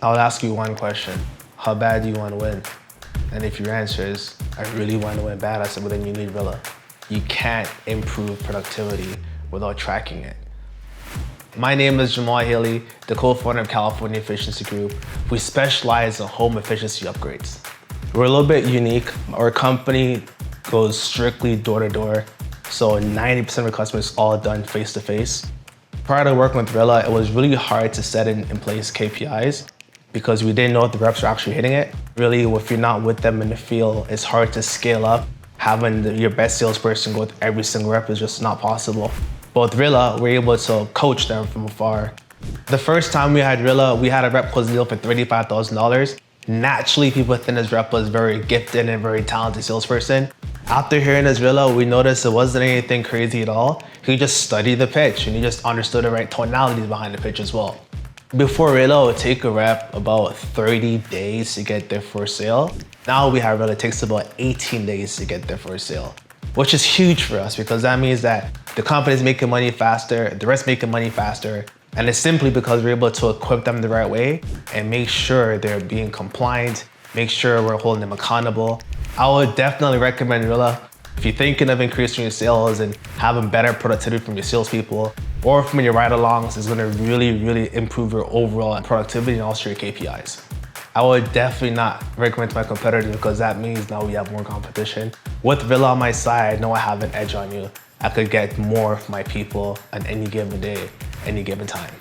I'll ask you one question. How bad do you want to win? And if your answer is, I really want to win bad, I said, well, then you need Rilla. You can't improve productivity without tracking it. My name is Jamal Haley, the co-founder of California Efficiency Group. We specialize in home efficiency upgrades. We're a little bit unique. Our company goes strictly door to door. So 90% of our customers all done face-to-face. Prior to working with Rilla, it was really hard to set in place KPIs because we didn't know if the reps were actually hitting it. Really, if you're not with them in the field, it's hard to scale up. Having your best salesperson go with every single rep is just not possible. But with Rilla, we're able to coach them from afar. The first time we had Rilla, we had a rep close the deal for $35,000. Naturally, people within this rep was very gifted and very talented salesperson. After hearing his Rilla, we noticed it wasn't anything crazy at all. He just studied the pitch and he just understood the right tonalities behind the pitch as well. Before Rilla, it would take a rep about 30 days to get their first sale. Now we have Rilla, it takes about 18 days to get their first sale, which is huge for us because that means that the company's making money faster, the rest making money faster, and it's simply because we're able to equip them the right way and make sure they're being compliant, make sure we're holding them accountable. I would definitely recommend Rilla if you're thinking of increasing your sales and having better productivity from your salespeople or from your ride-alongs. Is gonna really improve your overall productivity and also your KPIs. I would definitely not recommend to my competitors because that means now we have more competition. With Rilla on my side, I know I have an edge on you. I could get more of my people on any given day, any given time.